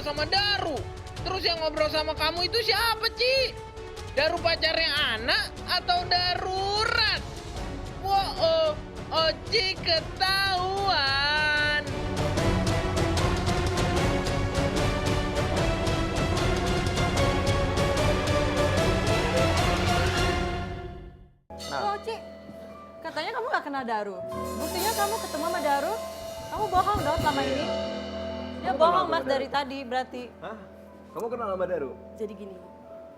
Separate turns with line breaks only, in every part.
sama Daru. Terus yang ngobrol sama kamu itu siapa, Ci? Daru pacarnya Ana atau darurat? Wow, Oci ketahuan.
Oh, Ci, katanya kamu gak kenal Daru. Buktinya kamu ketemu sama Daru, kamu bohong dong selama ini. Dia
Kamu
bohong
kenal
mas
sama
dari tadi berarti.
Hah? Kamu kenal sama Daru?
Jadi gini.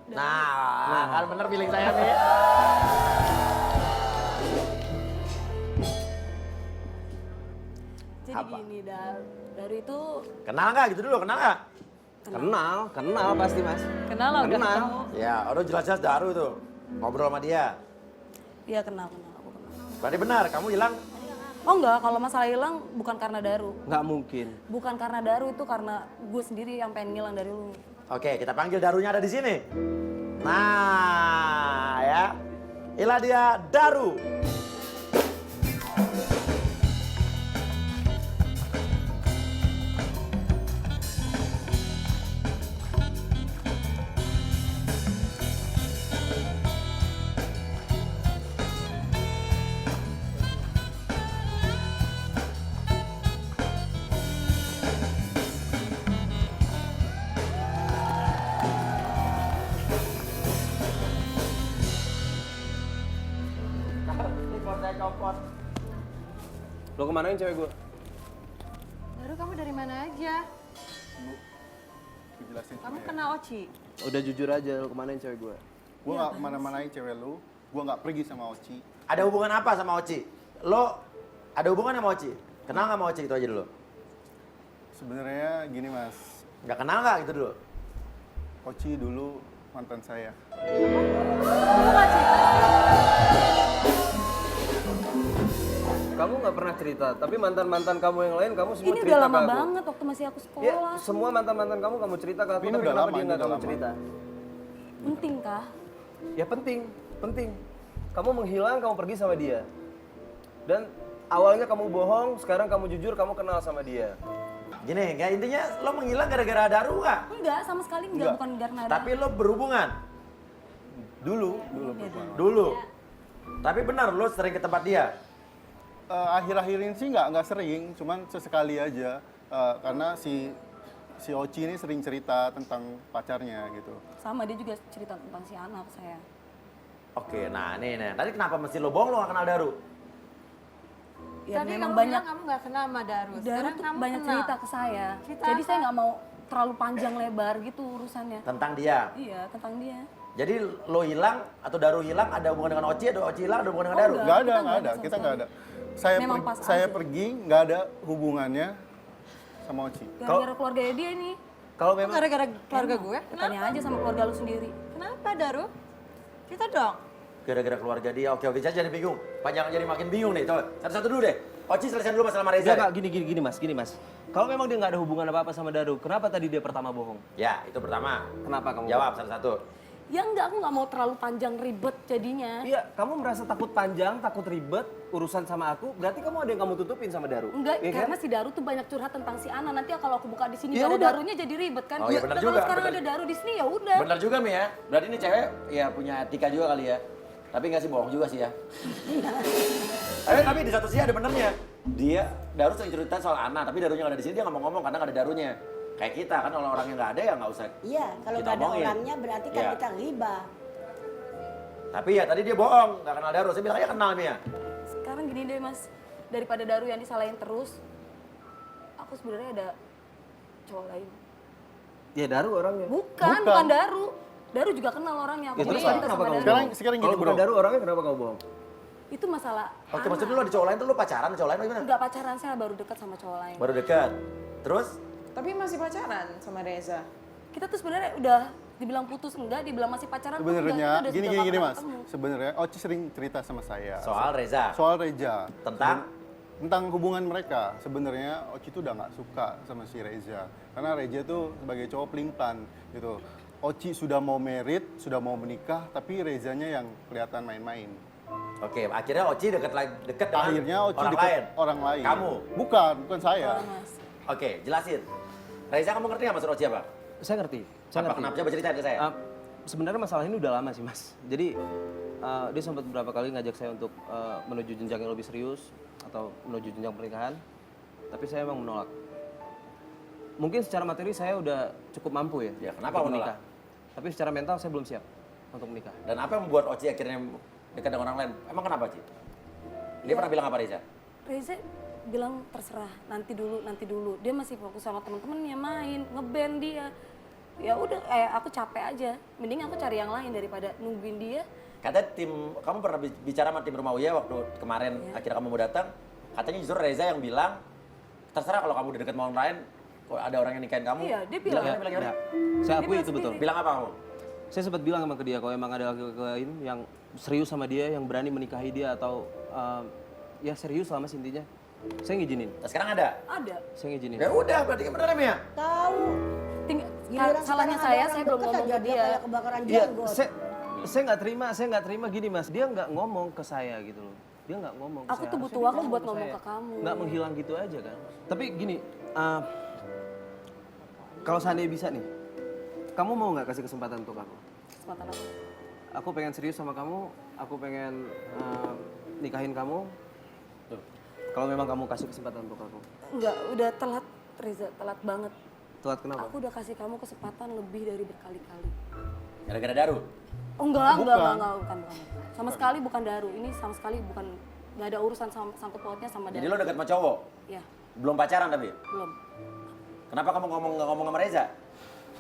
Nah, kan bener feeling saya nih.
Jadi
Apa?
gini, Daru itu
Kenal nggak gitu dulu, kenal nggak?
Kenal pasti mas.
kenal lah udah
Kenal.
ketemu.
Ya, udah jelas-jelas Daru tuh. Ngobrol sama dia.
Iya kenal, aku kenal.
Berarti benar, kamu hilang.
Oh enggak, kalau masalah hilang bukan karena Daru.
Nggak mungkin.
Bukan karena Daru, itu karena gue sendiri yang pengen ngilang dari lu.
Oke, kita panggil Darunya ada di sini. Nah, ya. Inilah dia Daru.
Lo kemanain cewek gue?
Daru kamu dari mana aja?
Gue jelasin
Kamu
sama
kenal Oci?
Udah jujur aja, lo kemanain cewek gue?
Gue gak kemana-manain cewek lu, gue gak pergi sama Oci.
Ada hubungan apa sama Oci? Lo ada hubungan sama Oci? Kenal nggak sama Oci itu aja dulu?
Sebenarnya gini mas,
Nggak kenal nggak gitu dulu?
Oci dulu mantan saya.
Kamu gak cerita?
Kamu nggak pernah cerita, tapi mantan-mantan kamu yang lain kamu semua
Ini
cerita
udah lama
ke aku.
banget waktu masih aku
Ya,
sekolah.
semua mantan-mantan kamu cerita ke aku,
Ini
tapi
udah
kenapa
lama,
dia
ini
nggak
udah
kamu
lama.
cerita?
Penting kah?
Ya penting, penting. Kamu menghilang, kamu pergi sama dia. Dan awalnya kamu bohong, sekarang kamu jujur, kamu kenal sama dia.
Gini, kayak intinya lo menghilang gara-gara Daru nggak?
Enggak, sama sekali enggak, bukan karena ada.
Tapi lo berhubungan
Dulu,
dulu. Tapi benar lo sering ke tempat dia.
Akhir-akhir ini sih nggak sering, cuman sesekali aja. Karena si Oci ini sering cerita tentang pacarnya gitu.
Sama dia juga cerita tentang si anak saya.
Oke, nah nih. Tadi kenapa mesti lo bohong lo nggak kenal Daru?
Ya
Tadi
memang
kamu
banyak
bilang kamu nggak kenal sama Daru.
Daru
Sekarang
tuh
kamu
banyak
kenal.
cerita ke saya.
Cerita
Jadi
apa?
saya nggak mau terlalu panjang lebar gitu urusannya.
Tentang dia.
Iya, tentang dia.
Jadi lo hilang atau Daru hilang ada hubungan dengan Oci atau Oci hilang ada hubungan dengan
Oh,
Daru?
enggak.
Nggak ada,
Kita
nggak ada,
sama
kita
sekali.
nggak ada. Saya,
Memang pas
saya
aja.
pergi nggak ada hubungannya sama Oci.
Gara-gara keluarga dia nih.
kalau
Kok
memang
gara-gara keluarga
Emang,
gue?
Tanya aja sama keluarga lu sendiri.
Kenapa Daru? Kita dong.
Gara-gara keluarga dia. Oke, saya jadi bingung. Jangan jadi makin bingung nih. Coba satu-satu dulu deh. Oci selesai dulu masalah sama Reza.
Enggak, gini mas. Kalau memang dia nggak ada hubungan apa-apa sama Daru, kenapa tadi dia pertama bohong?
Ya, itu pertama.
Kenapa kamu?
Jawab satu-satu.
Ya enggak, aku nggak mau terlalu panjang ribet jadinya.
Iya, kamu merasa takut panjang, takut ribet urusan sama aku, berarti kamu ada yang kamu tutupin sama Daru.
Enggak,
Iya kan?
karena si Daru tuh banyak curhat tentang si Ana. Nanti kalau aku buka di sini
Ya
nggak ada
udah.
Darunya jadi ribet kan.
Oh, iya benar
Nah,
juga,
Kalau sekarang
benar.
ada Daru di sini ya udah.
Benar juga Mi ya. Berarti ini cewek ya punya etika juga kali ya. Tapi nggak sih bohong juga sih ya. Tapi di satu sisi ada benernya. Daru sering cerita soal Ana, tapi Darunya nggak ada di sini dia nggak mau ngomong karena nggak ada Darunya. Kayak kita kan kalau orangnya nggak ada ya nggak usah.
Iya, kalau
Kita
nggak ada
omongin.
orangnya berarti kan
Iya.
kita ghibah.
Tapi ya tadi dia bohong, nggak kenal Daru. Saya bilang aja kenal Mi ya.
Sekarang gini deh mas, daripada Daru yang disalahin terus, aku sebenarnya ada cowok lain.
Ya Daru orangnya.
Bukan Daru. Daru juga kenal orangnya. Aku
Ya, terus
cerita
tadi kenapa
sama
kamu
Daru.
bohong?
Sekarang gini,
Kalau bukan
bro.
Daru orangnya kenapa kamu bohong?
Itu masalah
Oke,
Ana.
maksud lu ada cowok lain tuh lu pacaran sama cowok lain atau gimana?
Enggak pacaran, saya baru dekat sama cowok lain.
Baru dekat. Terus
Tapi masih pacaran sama Reza.
Kita tuh sebenarnya udah dibilang putus enggak, dibilang masih pacaran tuh enggak.
Sebenarnya
Kita udah
gini
sudah nggak pernah
mas.
ketemu.
Sebenarnya Oci sering cerita sama saya
soal Reza.
soal Reza.
Tentang
hubungan mereka. Sebenarnya Oci tuh udah nggak suka sama si Reza karena Reza tuh sebagai cowok pelin-pelan gitu. Oci sudah mau merit, sudah mau menikah, tapi Rezanya yang kelihatan main-main.
Oke, akhirnya Oci deket dengan
Akhirnya Oci
orang
deket
lain.
orang lain.
Kamu.
Bukan saya.
Mas.
Oke, jelasin. Reza, kamu ngerti nggak maksud Oci apa?
Saya ngerti. Saya
Apa?
ngerti.
Kenapa? Coba ceritain ke saya.
Sebenarnya masalah ini udah lama sih Mas. Jadi dia sempat beberapa kali ngajak saya untuk menuju jenjang yang lebih serius atau menuju jenjang pernikahan. Tapi saya emang menolak. Mungkin secara materi saya udah cukup mampu ya.
Ya, kenapa
untuk
menolak?
menikah. Tapi secara mental saya belum siap untuk menikah.
Dan apa yang membuat Oci akhirnya dekat dengan orang lain? Emang kenapa, Ci? Dia pernah bilang apa, Reza?
Reza bilang terserah, nanti dulu. Dia masih fokus sama teman-temannya main, ngeband dia. Ya udah, kayak aku capek aja. Mending aku cari yang lain daripada nungguin dia.
Katanya kamu pernah bicara sama tim Rumawiyah waktu kemarin akhirnya kamu mau datang. Katanya justru Reza yang bilang, terserah kalau kamu udah deket sama orang lain, kalau ada orang yang nikahin kamu.
Iya, dia bilang.
Ya,
gimana?
ya. Saya akui
bilang
itu betul.
sendiri.
Bilang apa kamu?
Saya sempat bilang sama ke dia kalau emang ada laki-laki lain yang serius sama dia, yang berani menikahi dia atau ya serius lah Mas intinya. Saya ngizinin.
Nah, sekarang ada?
Ada.
Saya ngizinin.
Ya udah, berarti kan beneran ya?
Tahu.
Salahnya
sekarang ada
saya
orang
belum
deket
ngomong
aja,
ke dia.
kayak kebakaran
Iya,
jenggot.
saya nggak terima gini Mas. Dia nggak ngomong ke saya gitu loh. Dia nggak ngomong ke
Aku
saya.
tuh
Harusnya
butuh
dia
waktu buat
ke
ngomong
saya.
ke kamu.
Nggak menghilang gitu aja kan. Tapi gini, kalau seandainya bisa nih, kamu mau nggak kasih kesempatan untuk aku?
Kesempatan aku.
Aku pengen serius sama kamu, aku pengen nikahin kamu. Tuh. Kalau memang kamu kasih kesempatan untuk aku.
Enggak, udah telat Reza, telat banget.
Telat kenapa?
Aku udah kasih kamu kesempatan lebih dari berkali-kali.
Gara-gara Daru?
Oh enggak, bukan. Sama sekali bukan Daru. Ini sama sekali bukan, nggak ada urusan sangkut pautnya sama Daru.
Jadi lo deket sama cowok?
Ya,
Belum pacaran tapi?
belum.
Kenapa kamu nggak ngomong sama Reza?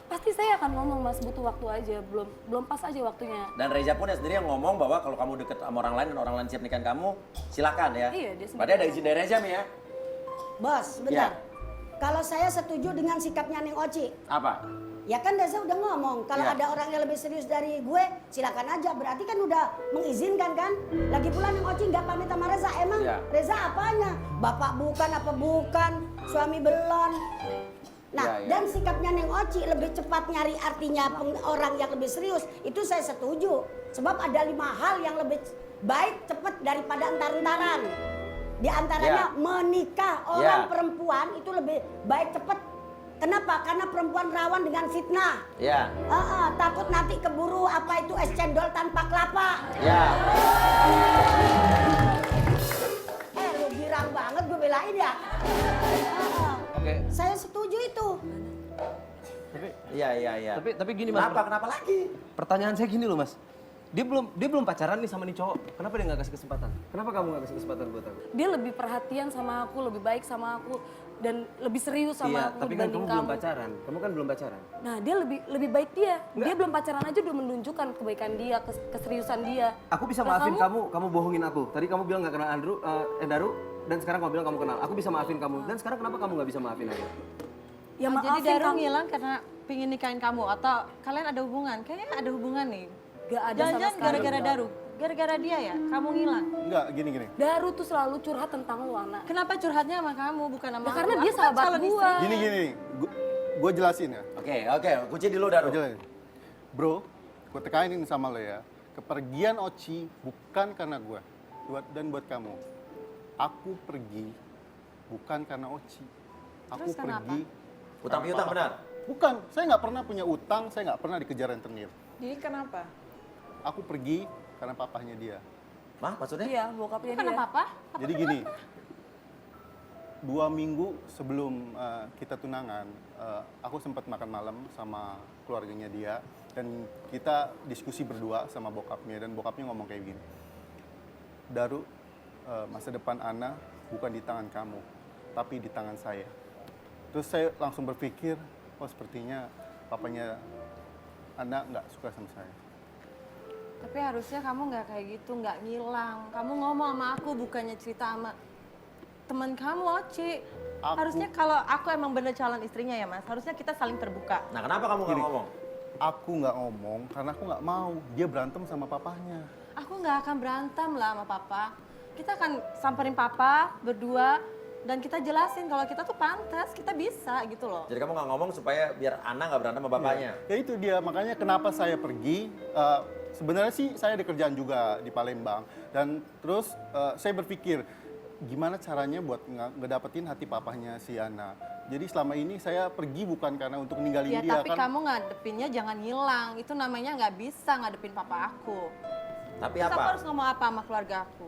Pasti saya akan ngomong Mas, butuh waktu aja. Belum pas aja waktunya.
Dan Reza pun ya sendiri yang ngomong bahwa kalau kamu deket sama orang lain dan orang lain siap nikahin kamu, silakan ya.
Iya, dia sendiri
Padahal ada
ngomong.
izin dari Reza nih ya.
Bos,
Ya.
bentar. Kalau saya setuju dengan sikapnya Neng Oci.
Apa?
Ya kan Reza udah ngomong, kalau
Ya.
ada orang yang lebih serius dari gue, silakan aja. Berarti kan udah mengizinkan kan? Lagi pula Neng Oci nggak pamit sama Reza. Emang
Ya.
Reza apanya? Bapak bukan apa bukan? Suami belum. Nah,
Ya, ya.
dan sikapnya Neng Oci lebih cepat nyari artinya orang yang lebih serius. Itu saya setuju. Sebab ada 5 hal yang lebih baik cepat daripada entar-entaran. Di antaranya
Ya.
menikah orang
Ya.
perempuan itu lebih baik cepat. Kenapa? Karena perempuan rawan dengan fitnah.
Ya.
Takut nanti keburu apa itu es cendol tanpa kelapa.
Ya.
Lu girang banget gue belain ya.
Oke.
Saya setuju itu.
Iya.
Tapi gini Mas.
Kenapa lagi?
Pertanyaan saya gini loh Mas. Dia belum pacaran nih sama nih cowok. Kenapa dia nggak kasih kesempatan? Kenapa kamu nggak kasih kesempatan buat aku?
Dia lebih perhatian sama aku, lebih baik sama aku, dan lebih serius sama
Iya,
aku
tapi kan
dibanding
kamu belum pacaran. Kamu kan belum pacaran.
Nah, dia lebih baik dia. Dia belum pacaran aja udah menunjukkan kebaikan dia, keseriusan dia.
Aku bisa
Nah,
maafin kamu bohongin aku. Tadi kamu bilang nggak kenal Daru, dan sekarang kamu bilang kamu kenal. Aku bisa maafin kamu. Dan sekarang kenapa kamu nggak bisa maafin aku?
Ya
Oh,
maafin
jadi Daru
kamu.
ngilang karena pingin nikahin kamu atau kalian ada hubungan? Kayaknya ada hubungan nih.
Gak ada sama
Jangan-jangan
sekali.
gara-gara Daru? Gara-gara dia ya? Kamu ngilang?
Enggak, gini.
Daru tuh selalu curhat tentang lu, anak.
Kenapa curhatnya sama kamu bukan sama
Ya,
aku?
karena dia
Aku kan
sahabat
calon
gua.
istri.
Gini. Gue jelasin ya.
Oke. Kunci dulu Daru.
Gue jelasin. Bro, gue tekanin sama lo ya. Kepergian Oci bukan karena gue. Dan buat kamu. Aku pergi bukan karena Oci. Aku
Terus kenapa?
pergi.
Utang piutang benar?
Bukan, saya nggak pernah punya utang, saya nggak pernah dikejar rentenir.
Jadi kenapa?
Aku pergi karena papahnya dia.
Mah, maksudnya?
Iya, bokapnya
Bukan
dia.
apa-apa?
Jadi gini, 2 minggu sebelum kita tunangan, aku sempat makan malam sama keluarganya dia. Dan kita diskusi berdua sama bokapnya, dan bokapnya ngomong kayak gini. Daru, masa depan Ana bukan di tangan kamu, tapi di tangan saya. Terus saya langsung berpikir, oh sepertinya papanya Ana nggak suka sama saya.
Tapi harusnya kamu nggak kayak gitu, nggak ngilang. Kamu ngomong sama aku bukannya cerita sama teman kamu, Oci. Harusnya kalau aku emang bener calon istrinya ya Mas, harusnya kita saling terbuka.
Nah, kenapa kamu nggak
Gini.
ngomong?
Aku nggak ngomong karena aku nggak mau dia berantem sama papahnya.
Aku nggak akan berantem lah sama papa. Kita akan samperin papa berdua dan kita jelasin kalau kita tuh pantas, kita bisa gitu loh.
Jadi kamu nggak ngomong supaya biar Ana nggak berantem sama bapaknya?
Ya itu dia, makanya kenapa saya pergi. Sebenarnya sih saya ada kerjaan juga di Palembang. Dan terus saya berpikir, gimana caranya buat ngedapetin hati papahnya si Ana. Jadi selama ini saya pergi bukan karena untuk ninggalin
Ya
dia
tapi
kan.
kamu ngadepinnya jangan hilang. Itu namanya nggak bisa ngadepin papa aku.
Tapi
Terus aku
apa?
harus ngomong apa sama keluarga aku?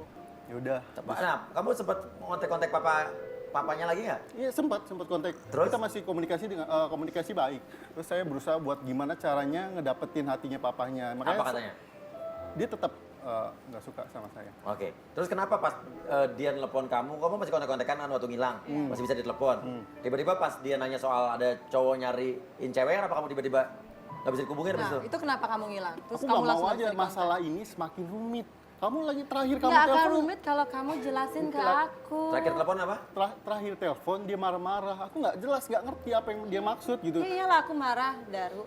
Ya udah.
Nah, kamu sempat kontak-kontak papanya lagi nggak?
Iya sempat kontak.
Terus?
Kita masih komunikasi baik. Terus saya berusaha buat gimana caranya ngedapetin hatinya papahnya.
Apa katanya?
Dia tetap nggak suka sama saya.
Oke. Terus kenapa pas dia nelpon kamu masih kontak-kontakan kan waktu ngilang, masih bisa ditelepon. Tiba-tiba pas dia nanya soal ada cowok nyariin cewek, apa kamu tiba-tiba nggak bisa dihubungin habis
Nah,
itu?
itu kenapa kamu ngilang? Terus
Aku
kamu
nggak mau
langsung
aja
nggak bisa dikontak.
masalah ini semakin rumit. Kamu lagi terakhir kamu
Nggak akan
telepon.
rumit kalau kamu jelasin ke aku.
Terakhir telepon apa?
Terakhir telepon dia marah-marah. Aku nggak jelas, nggak ngerti apa yang dia maksud gitu.
Ya iyalah aku marah, Daru.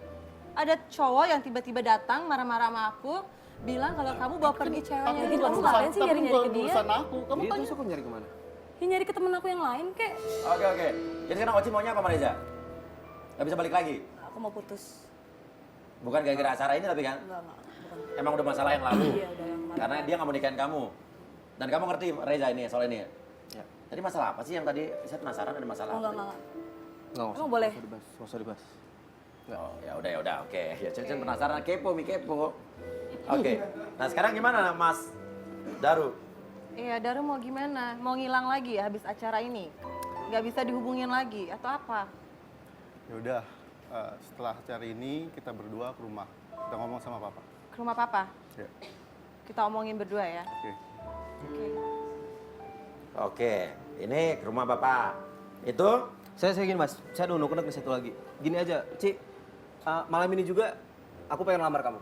Ada cowok yang tiba-tiba datang marah-marah sama aku, bilang kalau kamu bawa pergi ceweknya.
Jadi
Itu
kamu
apa?
ngapain sih nyari-nyari ke dia?
urusan aku. Kamu
Dia
tanya.
terus aku nyari kemana?
Ya nyari ke temen aku yang lain kek.
Oke. Jadi sekarang Oci maunya apa sama Reza? Gak bisa balik lagi?
Aku mau putus.
Bukan gara-gara acara ini tapi kan?
Enggak, bukan.
Emang udah masalah yang lalu?
Iya, udah yang kemarin.
Karena dia nggak mau nikahin kamu. Dan kamu ngerti Reza ini soal ini ya?
Ya.
Tadi masalah apa sih yang tadi? Saya penasaran ada masalah
Oh,
apa
enggak.
tadi?
Nggak
Emang boleh?
Nggak usah dibahas.
Oh, ya udah, oke. Ya, Cen penasaran, kepo. Oke. Nah, sekarang gimana Mas Daru?
Iya, Daru mau gimana? Mau ngilang lagi ya habis acara ini? Nggak bisa dihubungin lagi atau apa?
Ya udah, setelah acara ini kita berdua ke rumah. Kita ngomong sama papa.
Ke rumah papa?
Ya.
Kita omongin berdua ya.
Oke.
Oke.
Oke, ini ke rumah Bapak. Itu
Saya gini mas, saya ada unek-unek nih satu lagi. Gini aja, Ci, malam ini juga aku pengen lamar kamu.